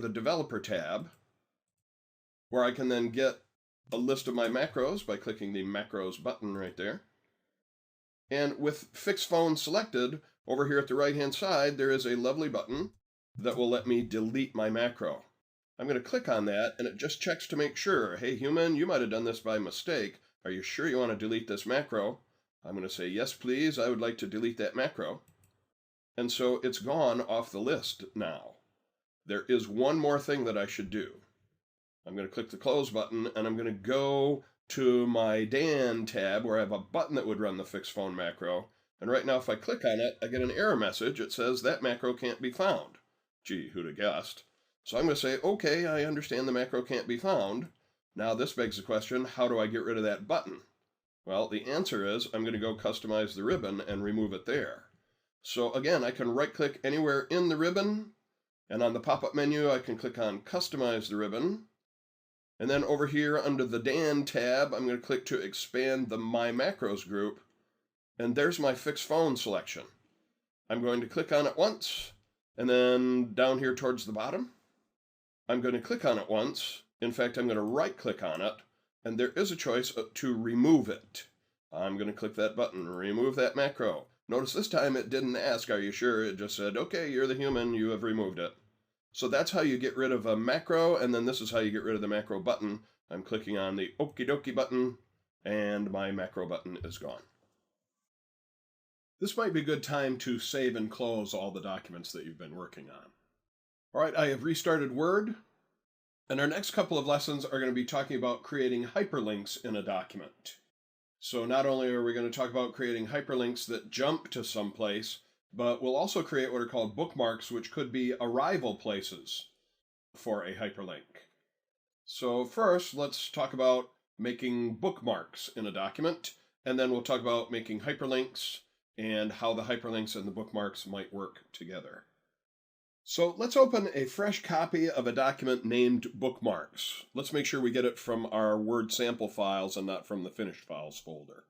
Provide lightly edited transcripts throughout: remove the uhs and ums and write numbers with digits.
the Developer tab, where I can then get a list of my macros by clicking the Macros button right there. And with Fix Phone selected, over here at the right-hand side, there is a lovely button that will let me delete my macro. I'm going to click on that, and it just checks to make sure. Hey, human, you might have done this by mistake. Are you sure you want to delete this macro? I'm going to say, yes, please. I would like to delete that macro. And so it's gone off the list now. There is one more thing that I should do. I'm going to click the Close button, and I'm going to go to my Dan tab where I have a button that would run the Fix Phone macro. And right now, if I click on it, I get an error message. It says that macro can't be found. Gee, who'd have guessed? So I'm going to say, okay, I understand the macro can't be found. Now this begs the question, how do I get rid of that button? Well, the answer is I'm going to go customize the ribbon and remove it there. So again, I can right-click anywhere in the ribbon, and on the pop-up menu, I can click on Customize the Ribbon. And then over here under the Dan tab, I'm going to click to expand the My Macros group, and there's my Fix Phone selection. I'm going to click on it once, and then down here towards the bottom, I'm going to click on it once. In fact, I'm going to right-click on it, and there is a choice to remove it. I'm going to click that button, remove that macro. Notice this time it didn't ask, are you sure? It just said, okay, you're the human, you have removed it. So that's how you get rid of a macro, and then this is how you get rid of the macro button. I'm clicking on the okie dokie button, and my macro button is gone. This might be a good time to save and close all the documents that you've been working on. All right, I have restarted Word, and our next couple of lessons are going to be talking about creating hyperlinks in a document. So not only are we going to talk about creating hyperlinks that jump to some place, but we'll also create what are called bookmarks, which could be arrival places for a hyperlink. So first, let's talk about making bookmarks in a document, and then we'll talk about making hyperlinks and how the hyperlinks and the bookmarks might work together. So let's open a fresh copy of a document named Bookmarks. Let's make sure we get it from our Word sample files and not from the finished files folder.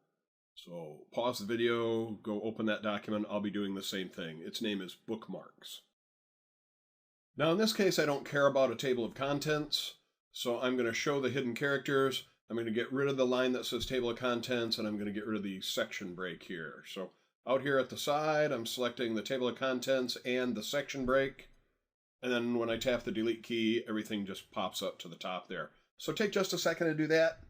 So pause the video, go open that document. I'll be doing the same thing. Its name is Bookmarks. Now in this case, I don't care about a table of contents, so I'm going to show the hidden characters. I'm going to get rid of the line that says table of contents, and I'm going to get rid of the section break here. So out here at the side, I'm selecting the table of contents and the section break. And then when I tap the delete key, everything just pops up to the top there. So take just a second to do that.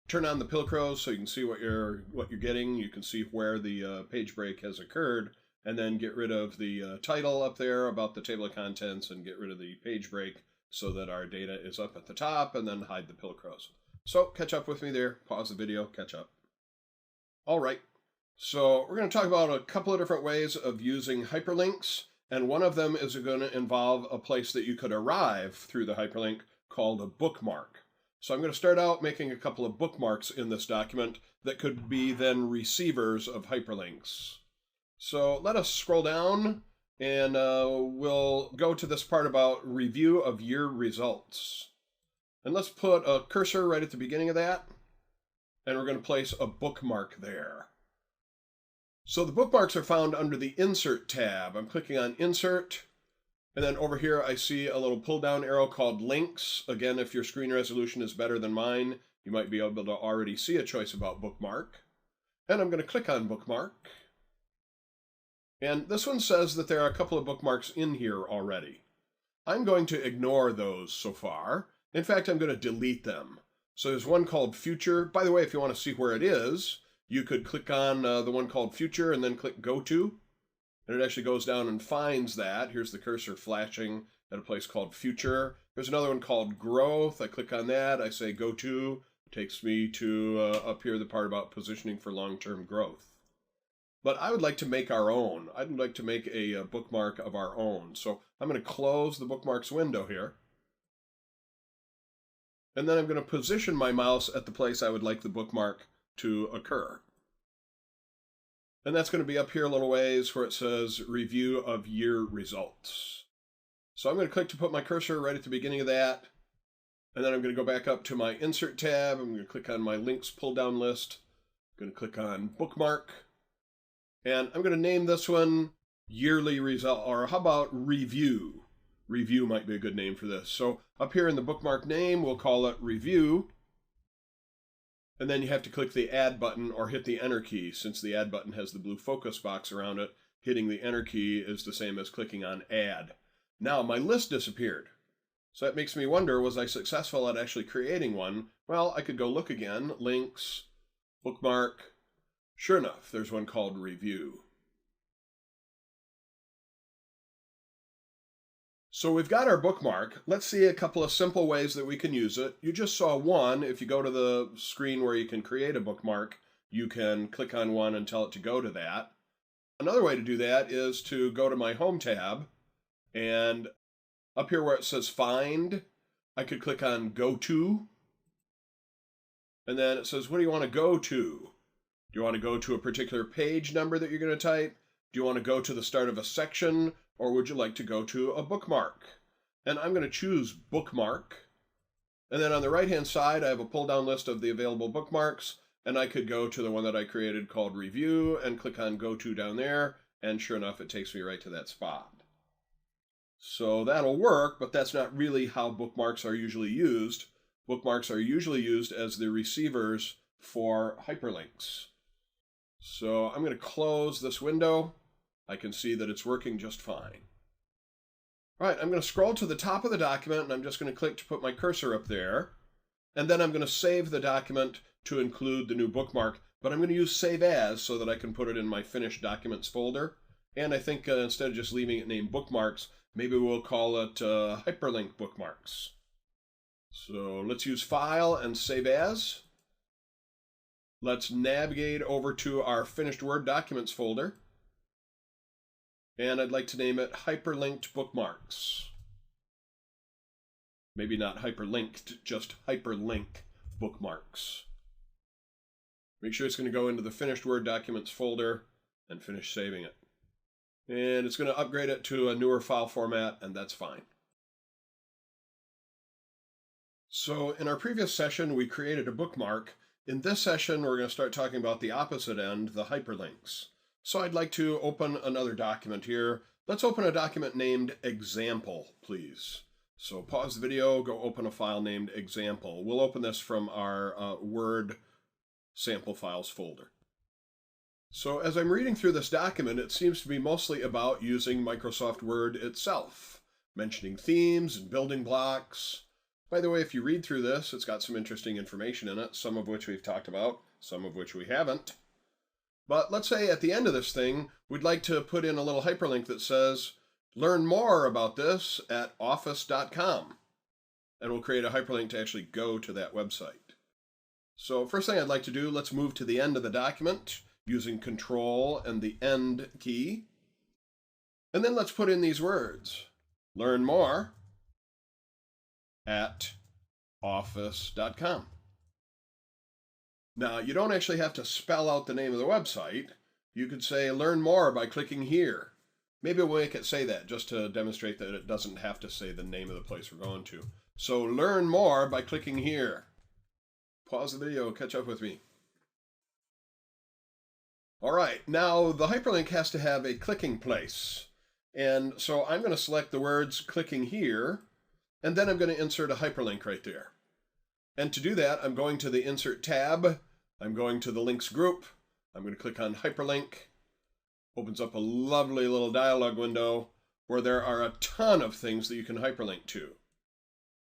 Turn on the Pilcrows so you can see what you're getting. You can see where the page break has occurred. And then get rid of the title up there about the table of contents and get rid of the page break so that our data is up at the top, and then hide the Pilcrows. So catch up with me there. Pause the video, catch up. All right. So we're going to talk about a couple of different ways of using hyperlinks, and one of them is going to involve a place that you could arrive through the hyperlink called a bookmark. So I'm going to start out making a couple of bookmarks in this document that could be then receivers of hyperlinks. So let us scroll down, and we'll go to this part about review of year results. And let's put a cursor right at the beginning of that, and we're going to place a bookmark there. So the bookmarks are found under the Insert tab. I'm clicking on Insert, and then over here I see a little pull-down arrow called Links. Again, if your screen resolution is better than mine, you might be able to already see a choice about Bookmark. And I'm going to click on Bookmark. And this one says that there are a couple of bookmarks in here already. I'm going to ignore those so far. In fact, I'm going to delete them. So there's one called Future. By the way, if you want to see where it is, you could click on the one called Future and then click Go To, and it actually goes down and finds that. Here's the cursor flashing at a place called Future. There's another one called Growth. I click on that. I say Go To. It takes me to up here the part about positioning for long-term growth. But I would like to make our own. I'd like to make a bookmark of our own. So I'm going to close the Bookmarks window here. And then I'm going to position my mouse at the place I would like the bookmark to occur. And that's going to be up here a little ways where it says Review of Year Results. So I'm going to click to put my cursor right at the beginning of that. And then I'm going to go back up to my Insert tab. I'm going to click on my Links pull-down list. I'm going to click on Bookmark. And I'm going to name this one Yearly Result, or how about Review? Review might be a good name for this. So up here in the bookmark name, we'll call it Review. And then you have to click the Add button or hit the Enter key. Since the Add button has the blue focus box around it, hitting the Enter key is the same as clicking on Add. Now my list disappeared. So that makes me wonder, was I successful at actually creating one? Well, I could go look again, Links, Bookmark. Sure enough, there's one called Review. So we've got our bookmark. Let's see a couple of simple ways that we can use it. You just saw one. If you go to the screen where you can create a bookmark, you can click on one and tell it to go to that. Another way to do that is to go to my Home tab, and up here where it says Find, I could click on Go To, and then it says, what do you want to go to? Do you want to go to a particular page number that you're going to type? Do you want to go to the start of a section? Or would you like to go to a bookmark? And I'm going to choose Bookmark. And then on the right-hand side, I have a pull-down list of the available bookmarks. And I could go to the one that I created called Review and click on Go To down there. And sure enough, it takes me right to that spot. So that'll work, but that's not really how bookmarks are usually used. Bookmarks are usually used as the receivers for hyperlinks. So I'm going to close this window. I can see that it's working just fine. All right, I'm going to scroll to the top of the document, and I'm just going to click to put my cursor up there. And then I'm going to save the document to include the new bookmark, but I'm going to use Save As so that I can put it in my Finished Documents folder. And I think instead of just leaving it named Bookmarks, maybe we'll call it Hyperlink Bookmarks. So let's use File and Save As. Let's navigate over to our Finished Word Documents folder. And I'd like to name it Hyperlinked Bookmarks. Maybe not hyperlinked, just Hyperlink Bookmarks. Make sure it's going to go into the Finished Word Documents folder and finish saving it. And it's going to upgrade it to a newer file format, and that's fine. So in our previous session, we created a bookmark. In this session, we're going to start talking about the opposite end, the hyperlinks. So I'd like to open another document here. Let's open a document named Example, please. So pause the video, go open a file named Example. We'll open this from our Word sample files folder. So as I'm reading through this document, it seems to be mostly about using Microsoft Word itself, mentioning themes and building blocks. By the way, if you read through this, it's got some interesting information in it, some of which we've talked about, some of which we haven't. But let's say at the end of this thing, we'd like to put in a little hyperlink that says, learn more about this at office.com. And we'll create a hyperlink to actually go to that website. So first thing I'd like to do, let's move to the end of the document using Control and the End key. And then let's put in these words. Learn more at office.com. Now, you don't actually have to spell out the name of the website. You could say, learn more by clicking here. Maybe we'll make it say that just to demonstrate that it doesn't have to say the name of the place we're going to. So learn more by clicking here. Pause the video, catch up with me. All right, now the hyperlink has to have a clicking place. And so I'm going to select the words clicking here, and then I'm going to insert a hyperlink right there. And to do that, I'm going to the Insert tab, I'm going to the Links group, I'm going to click on Hyperlink. Opens up a lovely little dialog window where there are a ton of things that you can hyperlink to.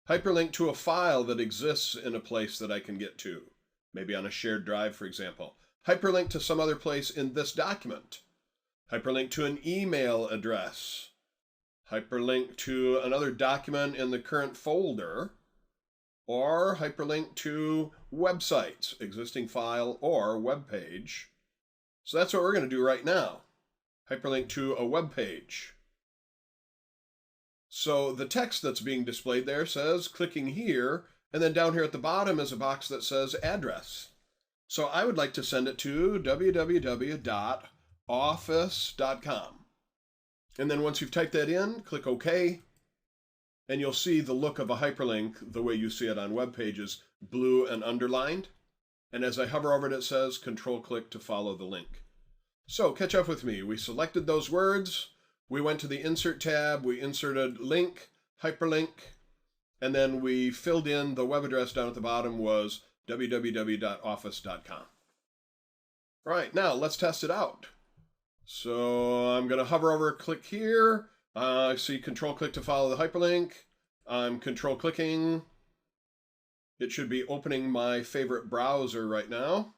Hyperlink to a file that exists in a place that I can get to, maybe on a shared drive, for example. Hyperlink to some other place in this document. Hyperlink to an email address. Hyperlink to another document in the current folder. Or hyperlink to websites, existing file or web page. So that's what we're going to do right now. Hyperlink to a web page. So the text that's being displayed there says clicking here, and then down here at the bottom is a box that says address. So I would like to send it to www.office.com. And then once you've typed that in, click OK. And you'll see the look of a hyperlink the way you see it on web pages, blue and underlined. And as I hover over it, it says Control-click to follow the link. So catch up with me. We selected those words. We went to the Insert tab. We inserted link. hyperlink, and then we filled in the web address down at the bottom was www.office.com. All right, now let's test it out. So I'm going to hover over, click here. I see control click to follow the hyperlink. I'm control clicking. It should be opening my favorite browser right now.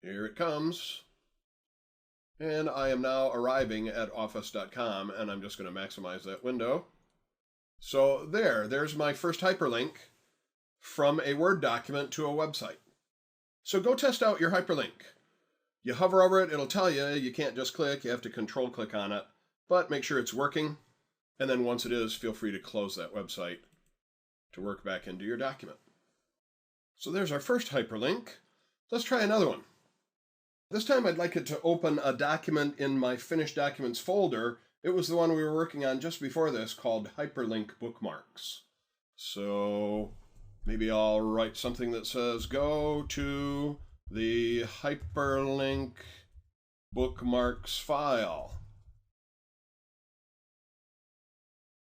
Here it comes. And I am now arriving at office.com, and I'm just going to maximize that window. So there's my first hyperlink from a Word document to a website. So go test out your hyperlink. You hover over it, it'll tell you, you can't just click, you have to control click on it, but make sure it's working. And then once it is, feel free to close that website to work back into your document. So there's our first hyperlink. Let's try another one. This time I'd like it to open a document in my finished documents folder. It was the one we were working on just before this called Hyperlink Bookmarks. So maybe I'll write something that says go to the Hyperlink Bookmarks file.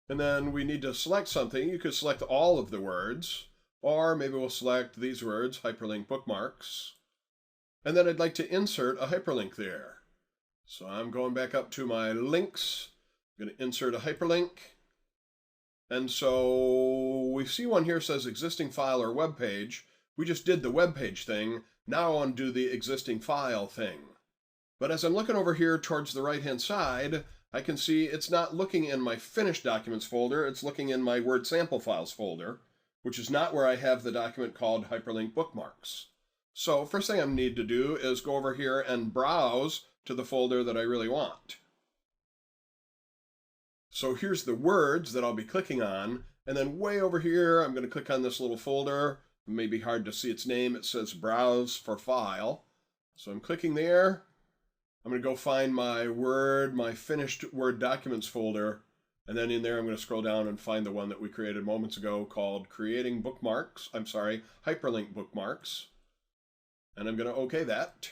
And then we need to select something. You could select all of the words, or maybe we'll select these words, Hyperlink Bookmarks. And then I'd like to insert a hyperlink there. So I'm going back up to my links. I'm going to insert a hyperlink. And so we see one here says existing file or web page. We just did the web page thing. Now I want to do the existing file thing. But as I'm looking over here towards the right-hand side, I can see it's not looking in my finished documents folder. It's looking in my Word sample files folder, which is not where I have the document called Hyperlink Bookmarks. So first thing I need to do is go over here and browse to the folder that I really want. So here's the words that I'll be clicking on, and then way over here I'm going to click on this little folder. It may be hard to see its name. It says Browse for File. So I'm clicking there. I'm going to go find my Word, my finished Word documents folder, and then in there I'm going to scroll down and find the one that we created moments ago called Hyperlink Bookmarks. And I'm going to OK that.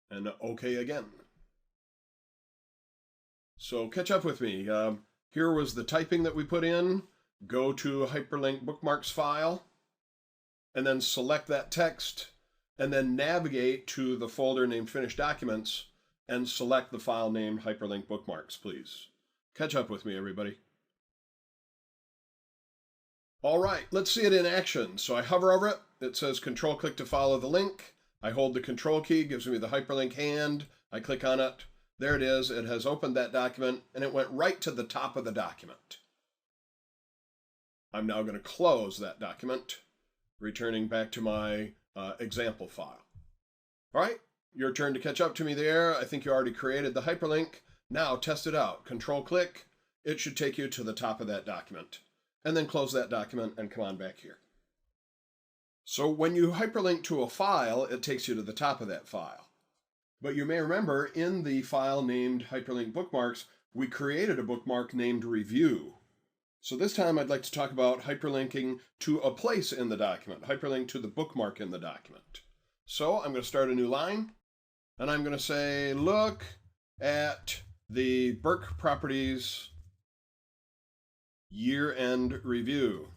And OK again. So catch up with me. Here was the typing that we put in. Go to Hyperlink Bookmarks file. And then select that text. And then navigate to the folder named Finished Documents. And select the file named Hyperlink Bookmarks, please. Catch up with me, everybody. All right, let's see it in action. So I hover over it. It says control click to follow the link. I hold the control key, gives me the hyperlink hand. I click on it. There it is. It has opened that document, and it went right to the top of the document. I'm now going to close that document, returning back to my example file. All right, your turn to catch up to me there. I think you already created the hyperlink. Now test it out. Control click. It should take you to the top of that document. And then close that document and come on back here. So when you hyperlink to a file, it takes you to the top of that file. But you may remember in the file named Hyperlink Bookmarks, we created a bookmark named Review. So this time I'd like to talk about hyperlinking to a place in the document, hyperlink to the bookmark in the document. So I'm going to start a new line, and I'm going to say, look at the Burke Properties year-end review.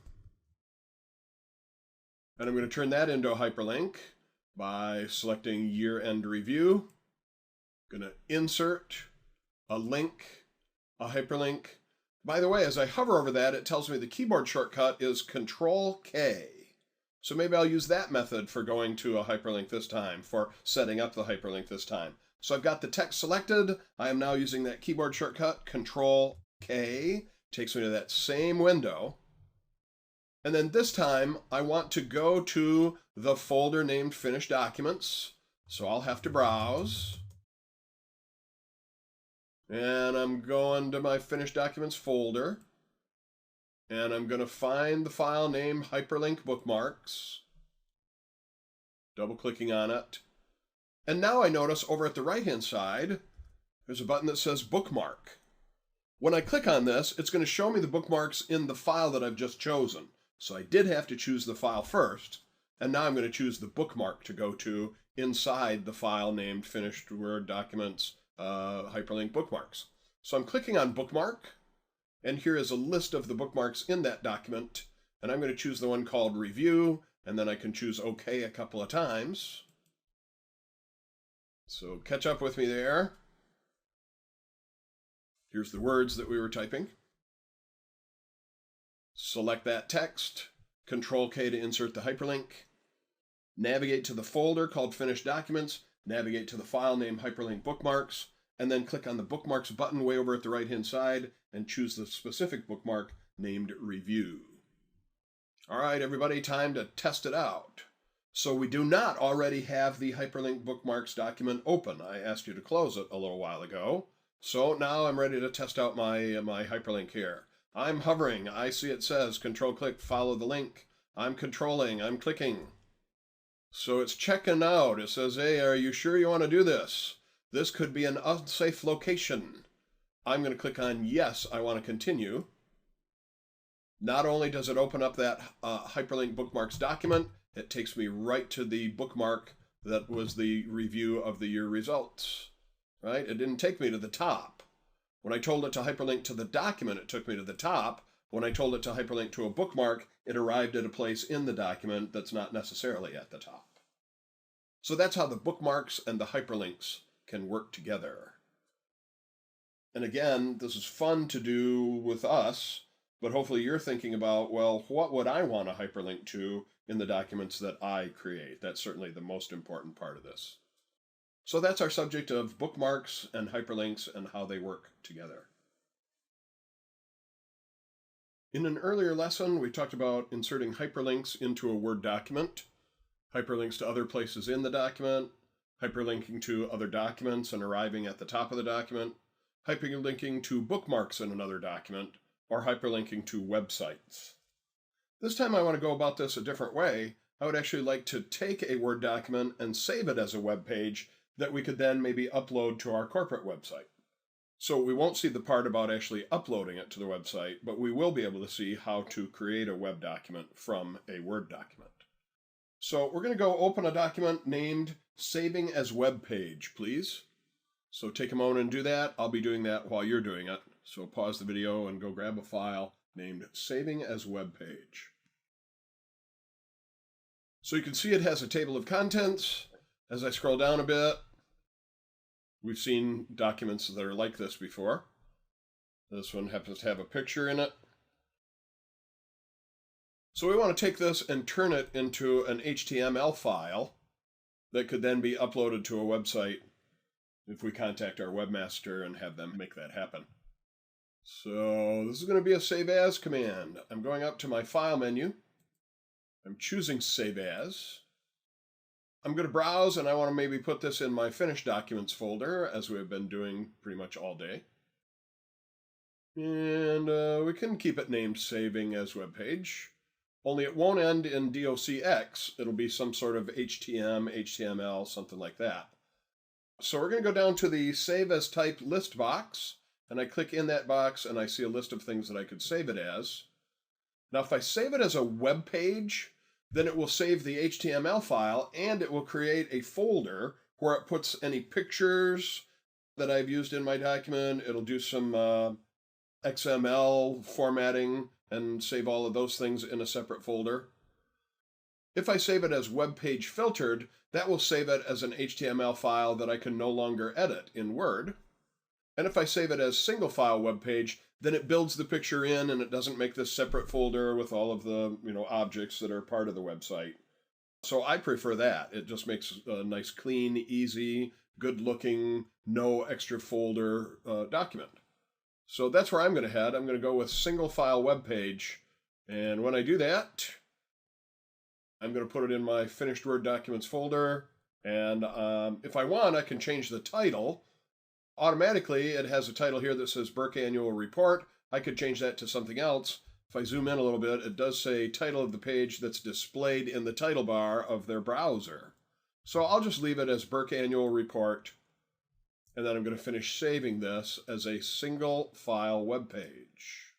And I'm going to turn that into a hyperlink by selecting year-end review. I'm going to insert a link, a hyperlink. By the way, as I hover over that, it tells me the keyboard shortcut is Control-K. So maybe I'll use that method for going to a hyperlink this time, for setting up the hyperlink this time. So I've got the text selected. I am now using that keyboard shortcut, Control-K. Takes me to that same window. And then this time, I want to go to the folder named Finished Documents. So I'll have to browse. And I'm going to my Finished Documents folder. And I'm going to find the file named Hyperlink Bookmarks. Double-clicking on it. And now I notice over at the right-hand side, there's a button that says Bookmark. When I click on this, it's going to show me the bookmarks in the file that I've just chosen. So I did have to choose the file first, and now I'm going to choose the bookmark to go to inside the file named Finished Word Documents Hyperlink Bookmarks. So I'm clicking on Bookmark, And here is a list of the bookmarks in that document. And I'm going to choose the one called Review, and then I can choose OK a couple of times. So catch up with me there. Here's the words that we were typing. Select that text, Control-K to insert the hyperlink. Navigate to the folder called Finished Documents, navigate to the file named Hyperlink Bookmarks, and then click on the Bookmarks button way over at the right-hand side and choose the specific bookmark named Review. All right, everybody, time to test it out. So we do not already have the Hyperlink Bookmarks document open. I asked you to close it a little while ago. So now I'm ready to test out my hyperlink here. I'm hovering. I see it says Control-Click, follow the link. I'm controlling. I'm clicking. So it's checking out. It says, hey, are you sure you want to do this? This could be an unsafe location. I'm going to click on yes, I want to continue. Not only does it open up that Hyperlink Bookmarks document, it takes me right to the bookmark that was the review of the year results. Right? It didn't take me to the top. When I told it to hyperlink to the document, it took me to the top. When I told it to hyperlink to a bookmark, it arrived at a place in the document that's not necessarily at the top. So that's how the bookmarks and the hyperlinks can work together. And again, this is fun to do with us, but hopefully you're thinking about, well, what would I want to hyperlink to in the documents that I create? That's certainly the most important part of this. So that's our subject of bookmarks and hyperlinks and how they work together. In an earlier lesson, we talked about inserting hyperlinks into a Word document, hyperlinks to other places in the document, hyperlinking to other documents and arriving at the top of the document, hyperlinking to bookmarks in another document, or hyperlinking to websites. This time I want to go about this a different way. I would actually like to take a Word document and save it as a web page that we could then maybe upload to our corporate website. So we won't see the part about actually uploading it to the website, but we will be able to see how to create a web document from a Word document. So we're going to go open a document named Saving as Web Page, please. So take a moment and do that. I'll be doing that while you're doing it. So pause the video and go grab a file named Saving as Web Page. So you can see it has a table of contents. As I scroll down a bit, we've seen documents that are like this before. This one happens to have a picture in it. So we want to take this and turn it into an HTML file that could then be uploaded to a website if we contact our webmaster and have them make that happen. So this is going to be a Save As command. I'm going up to my File menu. I'm choosing Save As. I'm going to browse, and I want to maybe put this in my Finished Documents folder, as we've been doing pretty much all day. And we can keep it named Saving as Web Page, only it won't end in docx. It'll be some sort of HTML, something like that. So we're going to go down to the Save as Type list box, and I click in that box, and I see a list of things that I could save it as. Now, if I save it as a web page, then it will save the HTML file, and it will create a folder where it puts any pictures that I've used in my document. It'll do some XML formatting and save all of those things in a separate folder. If I save it as web page filtered, that will save it as an HTML file that I can no longer edit in Word. And if I save it as single file web page, then it builds the picture in and it doesn't make this separate folder with all of the objects that are part of the website. So I prefer that. It just makes a nice, clean, easy, good-looking, no extra folder document. So that's where I'm going to head. I'm going to go with single file web page. And when I do that, I'm going to put it in my Finished Word Documents folder. And if I want, I can change the title. Automatically, it has a title here that says Burke Annual Report. I could change that to something else. If I zoom in a little bit, it does say title of the page that's displayed in the title bar of their browser. So I'll just leave it as Burke Annual Report. And then I'm going to finish saving this as a single file web page.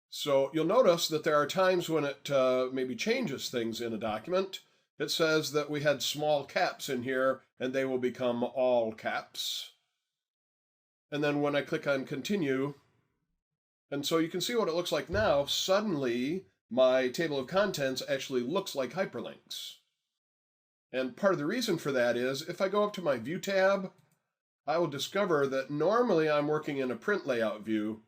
So you'll notice that there are times when it maybe changes things in a document. It says that we had small caps in here, and they will become all caps. And then when I click on Continue, And so you can see what it looks like now. Suddenly, my table of contents actually looks like hyperlinks. And part of the reason for that is if I go up to my View tab, I will discover that normally I'm working in a print layout view,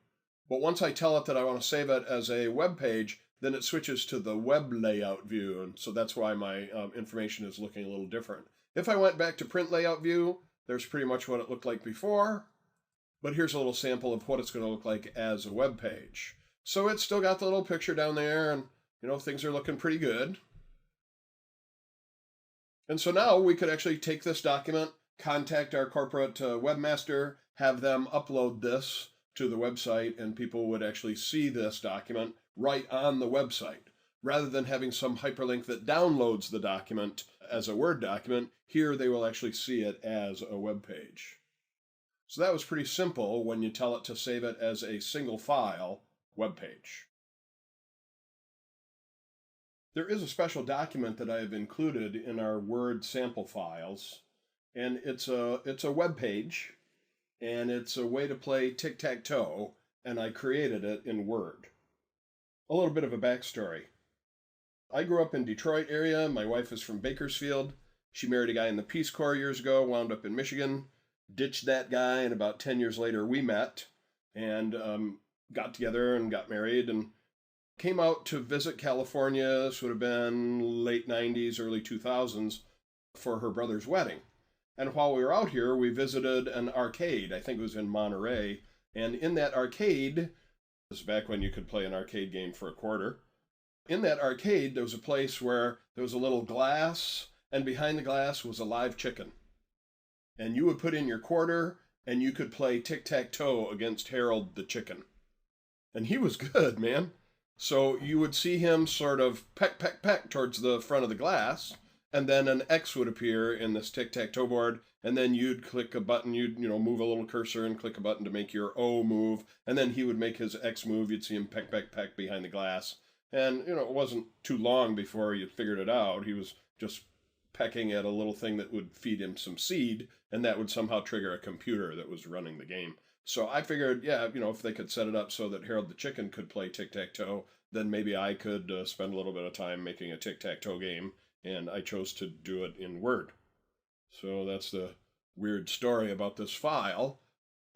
but once I tell it that I want to save it as a web page, then it switches to the web layout view, and so that's why my information is looking a little different. If I went back to print layout view, there's pretty much what it looked like before, but here's a little sample of what it's going to look like as a web page. So it's still got the little picture down there, and things are looking pretty good. And so now we could actually take this document, contact our corporate webmaster, have them upload this to the website, and people would actually see this document right on the website. Rather than having some hyperlink that downloads the document as a Word document, here they will actually see it as a web page. So that was pretty simple when you tell it to save it as a single file web page. There is a special document that I have included in our Word sample files, and it's a web page, and it's a way to play tic-tac-toe, and I created it in Word. A little bit of a backstory. I grew up in Detroit area. My wife is from Bakersfield. She married a guy in the Peace Corps years ago, wound up in Michigan, ditched that guy, and about 10 years later we met and got together and got married and came out to visit California. This would have been late 90s, early 2000s for her brother's wedding. And while we were out here, we visited an arcade. I think it was in Monterey. And in that arcade, this is back when you could play an arcade game for $0.25. In that arcade, there was a place where there was a little glass, and behind the glass was a live chicken. And you would put in your quarter, and you could play tic-tac-toe against Harold the chicken. And he was good, man. So you would see him sort of peck, peck, peck towards the front of the glass, and then an X would appear in this tic-tac-toe board, and then you'd click a button, you'd move a little cursor and click a button to make your O move, and then he would make his X move. You'd see him peck, peck, peck behind the glass. And, it wasn't too long before you figured it out. He was just pecking at a little thing that would feed him some seed, and that would somehow trigger a computer that was running the game. So I figured, yeah, if they could set it up so that Harold the chicken could play tic-tac-toe, then maybe I could spend a little bit of time making a tic-tac-toe game, and I chose to do it in Word. So that's the weird story about this file.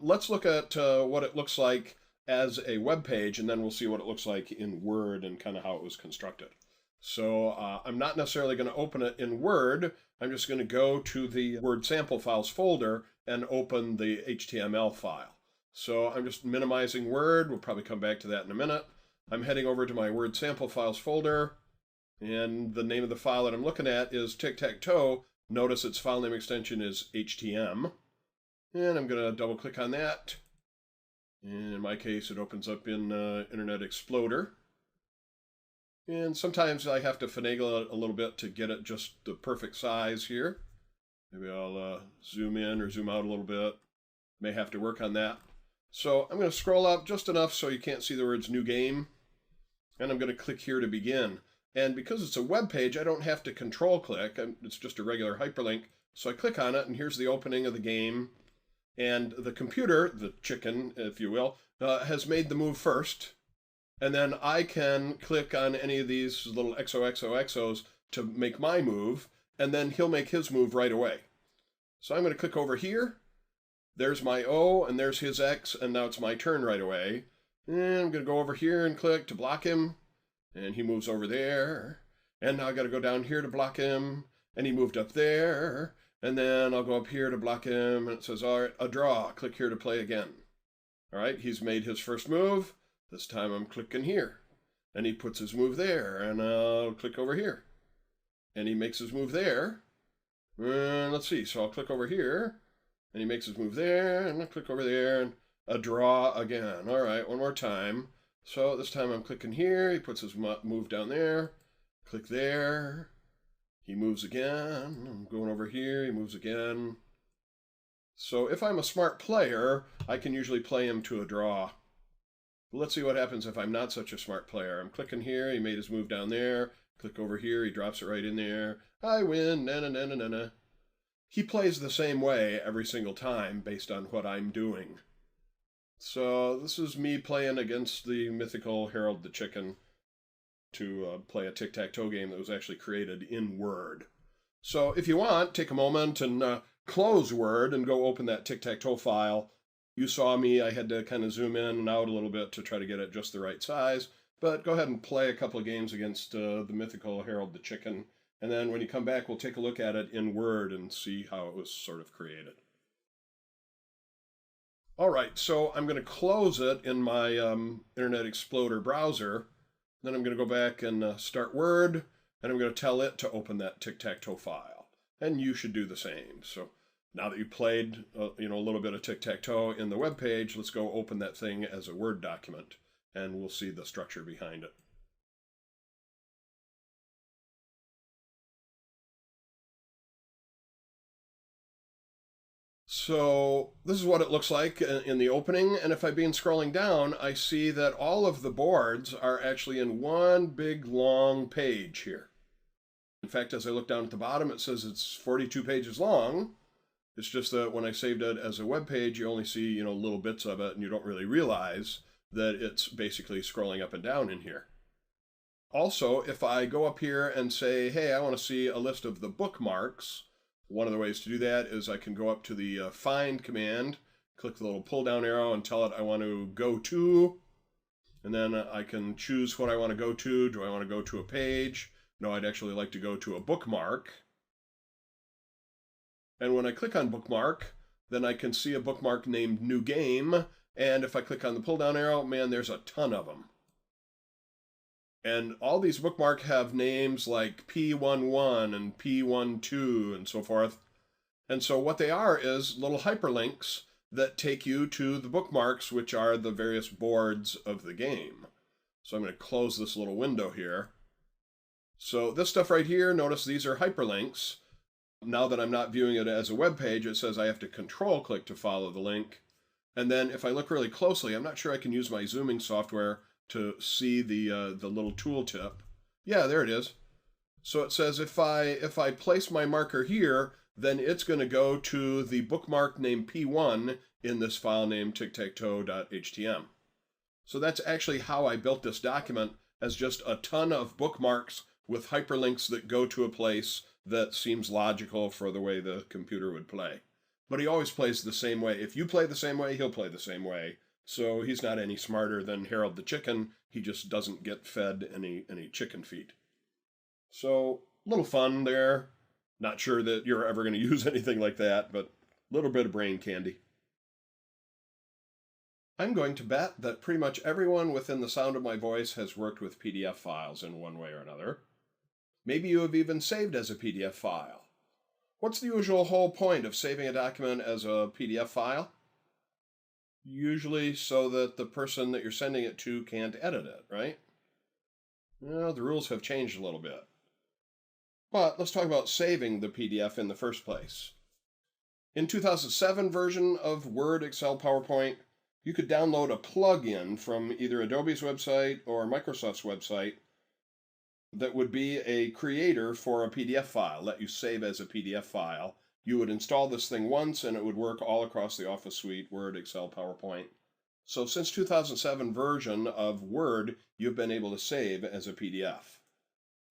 Let's look at what it looks like as a web page, and then we'll see what it looks like in Word and kind of how it was constructed. So I'm not necessarily going to open it in Word. I'm just going to go to the Word sample files folder and open the HTML file. So I'm just minimizing Word. We'll probably come back to that in a minute. I'm heading over to my Word sample files folder, and the name of the file that I'm looking at is tic-tac-toe. Notice its file name extension is HTM. And I'm going to double click on that. And in my case, it opens up in Internet Explorer. And sometimes I have to finagle it a little bit to get it just the perfect size here. Maybe I'll zoom in or zoom out a little bit. May have to work on that. So I'm going to scroll up just enough so you can't see the words New Game. And I'm going to click here to begin. And because it's a web page, I don't have to control click. It's just a regular hyperlink. So I click on it, and here's the opening of the game. And the computer, the chicken, if you will, has made the move first. And then I can click on any of these little XOXOXOs to make my move, and then he'll make his move right away. So I'm going to click over here. There's my O, and there's his X, and now it's my turn right away. And I'm going to go over here and click to block him, and he moves over there. And now I got to go down here to block him, and he moved up there. And then I'll go up here to block him, and it says, all right, a draw. Click here to play again. All right, he's made his first move. This time I'm clicking here. And he puts his move there, and I'll click over here. And he makes his move there. And let's see, so I'll click over here, and he makes his move there, and I'll click over there, and a draw again. All right, one more time. So this time I'm clicking here, he puts his move down there, click there, he moves again, I'm going over here, he moves again. So if I'm a smart player, I can usually play him to a draw. But let's see what happens if I'm not such a smart player. I'm clicking here, he made his move down there, click over here, he drops it right in there, I win, na-na-na-na-na. He plays the same way every single time based on what I'm doing. So this is me playing against the mythical Harold the Chicken to play a tic-tac-toe game that was actually created in Word. So if you want, take a moment and close Word and go open that tic-tac-toe file. You saw me, I had to kind of zoom in and out a little bit to try to get it just the right size. But go ahead and play a couple of games against the mythical Harold the Chicken. And then when you come back, we'll take a look at it in Word and see how it was sort of created. All right, so I'm going to close it in my Internet Explorer browser. Then I'm going to go back and start Word, and I'm going to tell it to open that tic-tac-toe file. And you should do the same. So now that you played a little bit of tic-tac-toe in the web page, let's go open that thing as a Word document, and we'll see the structure behind it. So this is what it looks like in the opening, and if I begin scrolling down, I see that all of the boards are actually in one big long page here. In fact, as I look down at the bottom, it says it's 42 pages long. It's just that when I saved it as a web page, you only see little bits of it, and you don't really realize that it's basically scrolling up and down in here. Also, if I go up here and say, hey, I want to see a list of the bookmarks, one of the ways to do that is I can go up to the find command, click the little pull down arrow and tell it I want to go to, and then I can choose what I want to go to. Do I want to go to a page? No, I'd actually like to go to a bookmark. And when I click on bookmark, then I can see a bookmark named new game, and if I click on the pull down arrow, man, there's a ton of them. And all these bookmarks have names like P11 and P12 and so forth. And so what they are is little hyperlinks that take you to the bookmarks, which are the various boards of the game. So I'm going to close this little window here. So this stuff right here, notice these are hyperlinks. Now that I'm not viewing it as a web page, it says I have to control click to follow the link. And then if I look really closely, I'm not sure I can use my zooming software to see the little tooltip. Yeah, there it is. So it says if I place my marker here, then it's going to go to the bookmark named P1 in this file named tic-tac-toe.htm. So that's actually how I built this document, as just a ton of bookmarks with hyperlinks that go to a place that seems logical for the way the computer would play. But he always plays the same way. If you play the same way, he'll play the same way. So he's not any smarter than Harold the Chicken. He just doesn't get fed any chicken feet. So a little fun there. Not sure that you're ever going to use anything like that, but a little bit of brain candy. I'm going to bet that pretty much everyone within the sound of my voice has worked with PDF files in one way or another. Maybe you have even saved as a PDF file. What's the usual whole point of saving a document as a PDF file? Usually so that the person that you're sending it to can't edit it, right? Well, the rules have changed a little bit. But let's talk about saving the PDF in the first place. In 2007 version of Word, Excel, PowerPoint, you could download a plugin from either Adobe's website or Microsoft's website that would be a creator for a PDF file, let you save as a PDF file. You would install this thing once and it would work all across the Office suite, Word, Excel, PowerPoint. So since 2007 version of Word, you've been able to save as a PDF.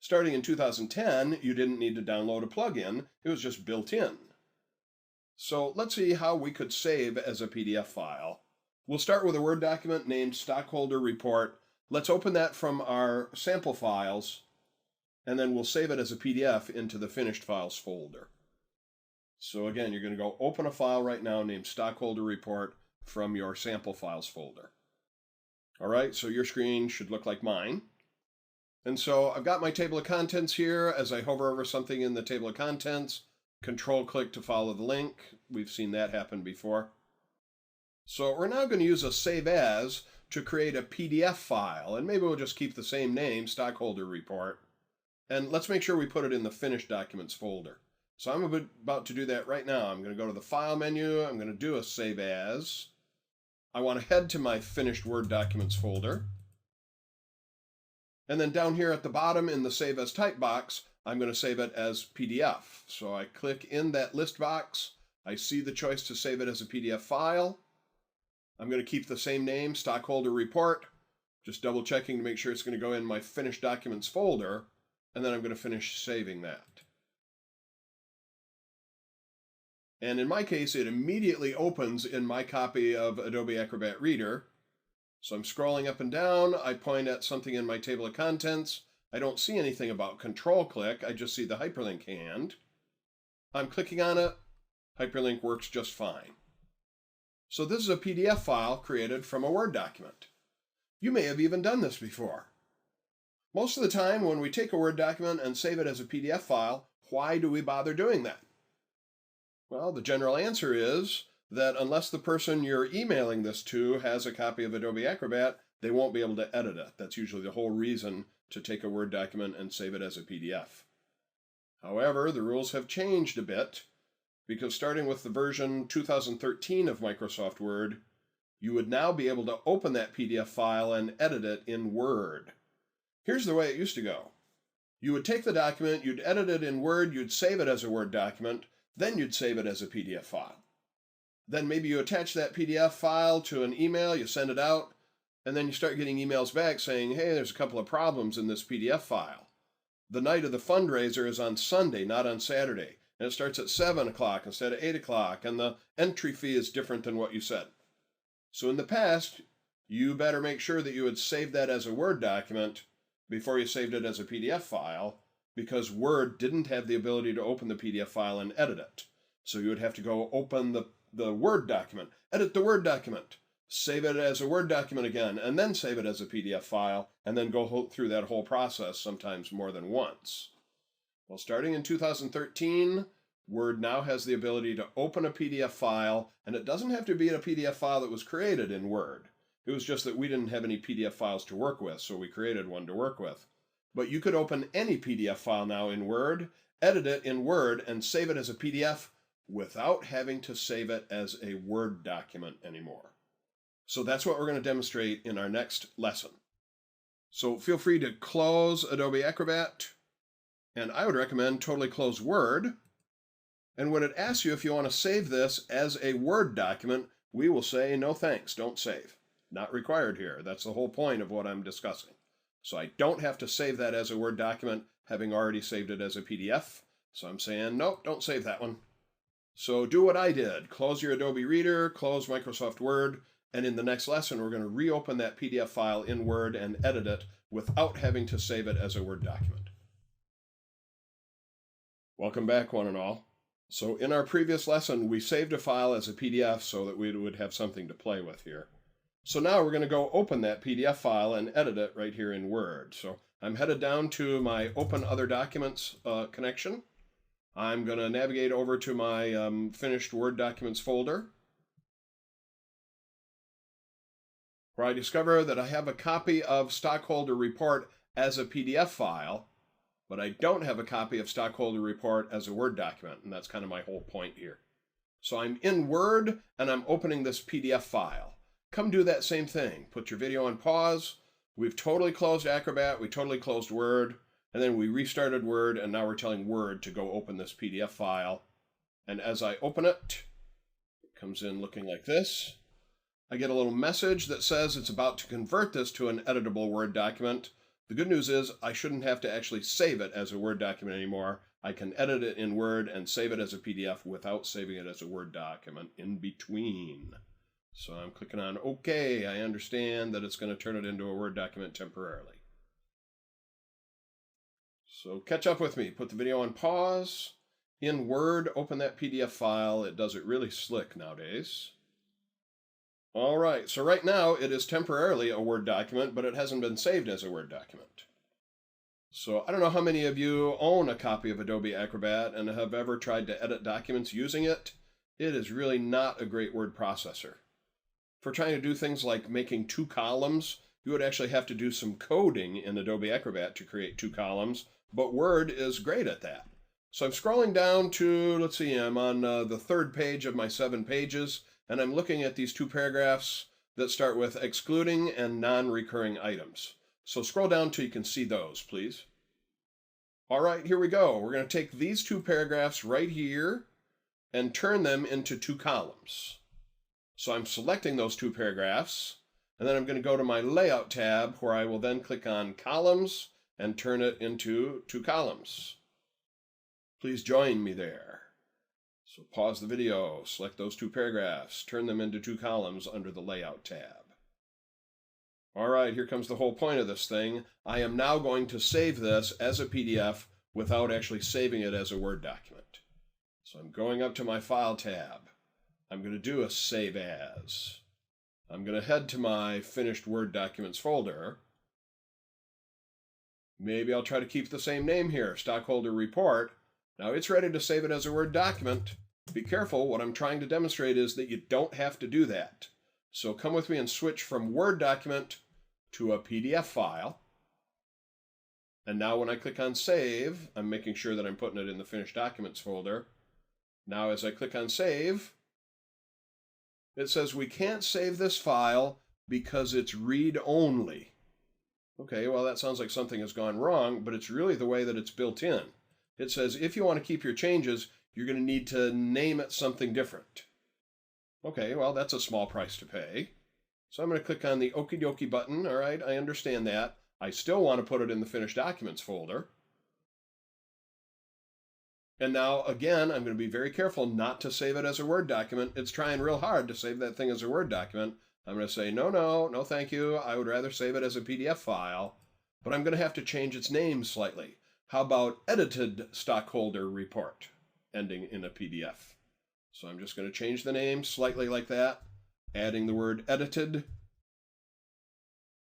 Starting in 2010, you didn't need to download a plugin, it was just built in. So let's see how we could save as a PDF file. We'll start with a Word document named Stockholder Report. Let's open that from our sample files, and then we'll save it as a PDF into the finished files folder. So again, you're going to go open a file right now named Stockholder Report from your sample files folder. All right, so your screen should look like mine. And so I've got my table of contents here. As I hover over something in the table of contents, control click to follow the link. We've seen that happen before. So we're now going to use a save as to create a PDF file, and maybe we'll just keep the same name, Stockholder Report. And let's make sure we put it in the finished documents folder. So I'm about to do that right now. I'm going to go to the File menu. I'm going to do a Save As. I want to head to my Finished Word Documents folder. And then down here at the bottom in the Save As type box, I'm going to save it as PDF. So I click in that list box. I see the choice to save it as a PDF file. I'm going to keep the same name, stockholder report, just double checking to make sure it's going to go in my finished documents folder, and then I'm going to finish saving that. And in my case, it immediately opens in my copy of Adobe Acrobat Reader. So I'm scrolling up and down, I point at something in my table of contents. I don't see anything about control click, I just see the hyperlink hand. I'm clicking on it, hyperlink works just fine. So this is a PDF file created from a Word document. You may have even done this before. Most of the time when we take a Word document and save it as a PDF file, why do we bother doing that? Well, the general answer is that unless the person you're emailing this to has a copy of Adobe Acrobat, they won't be able to edit it. That's usually the whole reason to take a Word document and save it as a PDF. However, the rules have changed a bit, because starting with the version 2013 of Microsoft Word, you would now be able to open that PDF file and edit it in Word. Here's the way it used to go. You would take the document, you'd edit it in Word, you'd save it as a Word document, then you'd save it as a PDF file. Then maybe you attach that PDF file to an email, you send it out, and then you start getting emails back saying, hey, there's a couple of problems in this PDF file. The night of the fundraiser is on Sunday, not on Saturday, and it starts at 7 o'clock instead of 8 o'clock, and the entry fee is different than what you said. So in the past, you better make sure that you had saved that as a Word document before you saved it as a PDF file, because Word didn't have the ability to open the PDF file and edit it. So you would have to go open the Word document, edit the Word document, save it as a Word document again, and then save it as a PDF file, and then go through that whole process, sometimes more than once. Well, starting in 2013, Word now has the ability to open a PDF file, and it doesn't have to be a PDF file that was created in Word. It was just that we didn't have any PDF files to work with, so we created one to work with. But you could open any PDF file now in Word, edit it in Word, and save it as a PDF without having to save it as a Word document anymore. So that's what we're going to demonstrate in our next lesson. So feel free to close Adobe Acrobat, and I would recommend totally close Word. And when it asks you if you want to save this as a Word document, we will say, no thanks, don't save. Not required here. That's the whole point of what I'm discussing. So I don't have to save that as a Word document, having already saved it as a PDF. So I'm saying, nope, don't save that one. So do what I did. Close your Adobe Reader, close Microsoft Word, and in the next lesson, we're going to reopen that PDF file in Word and edit it without having to save it as a Word document. Welcome back, one and all. So in our previous lesson, we saved a file as a PDF so that we would have something to play with here. So now we're going to go open that PDF file and edit it right here in Word. So I'm headed down to my Open Other Documents connection. I'm going to navigate over to my finished Word documents folder, where I discover that I have a copy of Stockholder Report as a PDF file, but I don't have a copy of Stockholder Report as a Word document, and that's kind of my whole point here. So I'm in Word, and I'm opening this PDF file. Come do that same thing. Put your video on pause. We've totally closed Acrobat, we totally closed Word, and then we restarted Word, and now we're telling Word to go open this PDF file. And as I open it, it comes in looking like this. I get a little message that says it's about to convert this to an editable Word document. The good news is I shouldn't have to actually save it as a Word document anymore. I can edit it in Word and save it as a PDF without saving it as a Word document in between. So I'm clicking on OK. I understand that it's going to turn it into a Word document temporarily. So catch up with me. Put the video on pause. In Word, open that PDF file. It does it really slick nowadays. All right, so right now it is temporarily a Word document, but it hasn't been saved as a Word document. So I don't know how many of you own a copy of Adobe Acrobat and have ever tried to edit documents using it. It is really not a great word processor. For trying to do things like making 2 columns, you would actually have to do some coding in Adobe Acrobat to create 2 columns, but Word is great at that. So I'm scrolling down to, let's see, I'm on the 3rd page of my 7 pages, and I'm looking at these 2 paragraphs that start with excluding and non-recurring items. So scroll down till you can see those, please. All right, here we go. We're going to take these 2 paragraphs right here and turn them into 2 columns. So I'm selecting those 2 paragraphs, and then I'm going to go to my Layout tab, where I will then click on Columns and turn it into 2 columns. Please join me there. So pause the video, select those 2 paragraphs, turn them into 2 columns under the Layout tab. All right, here comes the whole point of this thing. I am now going to save this as a PDF without actually saving it as a Word document. So I'm going up to my File tab. I'm going to do a Save As. I'm going to head to my Finished Word Documents folder. Maybe I'll try to keep the same name here, Stockholder Report. Now it's ready to save it as a Word document. Be careful, what I'm trying to demonstrate is that you don't have to do that. So come with me and switch from Word document to a PDF file. And now when I click on Save, I'm making sure that I'm putting it in the Finished Documents folder. Now as I click on Save, it says we can't save this file because it's read-only. Okay, well that sounds like something has gone wrong, but it's really the way that it's built in. It says if you want to keep your changes, you're going to need to name it something different. Okay, well that's a small price to pay. So I'm going to click on the Okie dokie button. All right, I understand that. I still want to put it in the Finished Documents folder. And now, again, I'm going to be very careful not to save it as a Word document. It's trying real hard to save that thing as a Word document. I'm going to say, no, thank you. I would rather save it as a PDF file. But I'm going to have to change its name slightly. How about Edited Stockholder Report, ending in a PDF? So I'm just going to change the name slightly like that, adding the word edited.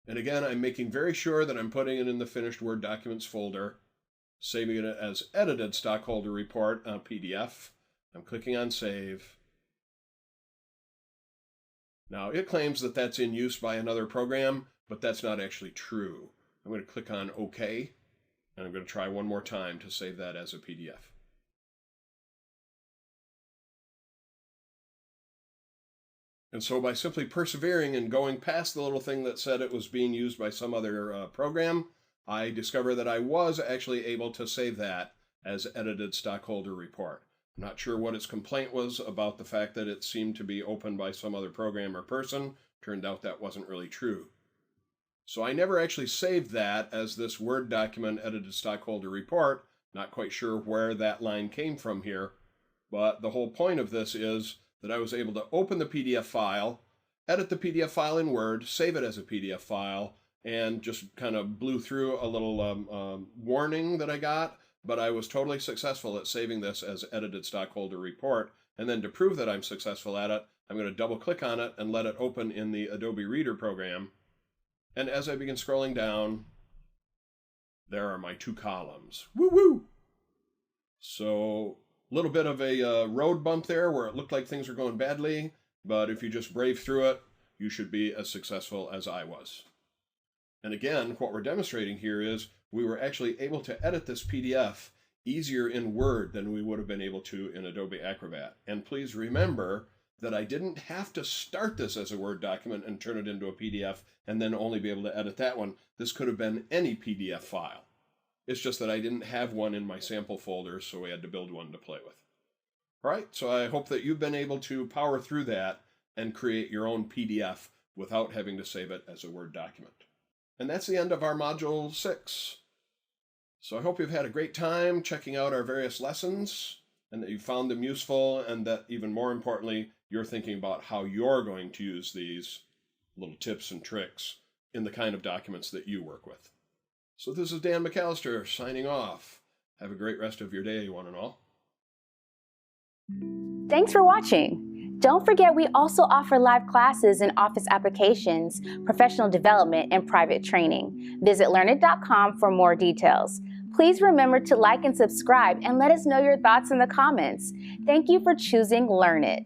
And again, I'm making very sure that I'm putting it in the Finished Word Documents folder, saving it as Edited Stockholder Report on PDF. I'm clicking on Save. Now, it claims that that's in use by another program, but that's not actually true. I'm going to click on OK, and I'm going to try one more time to save that as a PDF. And so by simply persevering and going past the little thing that said it was being used by some other program, I discovered that I was actually able to save that as Edited Stockholder Report. I'm not sure what its complaint was about the fact that it seemed to be opened by some other program or person. Turned out that wasn't really true. So I never actually saved that as this Word document, Edited Stockholder Report. Not quite sure where that line came from here. But the whole point of this is that I was able to open the PDF file, edit the PDF file in Word, save it as a PDF file, and just kind of blew through a little warning that I got, but I was totally successful at saving this as Edited Stockholder Report. And then to prove that I'm successful at it, I'm going to double click on it and let it open in the Adobe Reader program. And as I begin scrolling down, there are my 2 columns. Woo-woo! So a little bit of a road bump there where it looked like things were going badly, but if you just brave through it, you should be as successful as I was. And again, what we're demonstrating here is we were actually able to edit this PDF easier in Word than we would have been able to in Adobe Acrobat. And please remember that I didn't have to start this as a Word document and turn it into a PDF and then only be able to edit that one. This could have been any PDF file. It's just that I didn't have one in my sample folder, so we had to build one to play with. All right, so I hope that you've been able to power through that and create your own PDF without having to save it as a Word document. And that's the end of our Module 6. So I hope you've had a great time checking out our various lessons and that you found them useful, and that even more importantly, you're thinking about how you're going to use these little tips and tricks in the kind of documents that you work with. So this is Dan McAllister signing off. Have a great rest of your day, one and all. Thanks for watching. Don't forget we also offer live classes in Office applications, professional development, and private training. Visit Learnit.com for more details. Please remember to like and subscribe and let us know your thoughts in the comments. Thank you for choosing Learnit.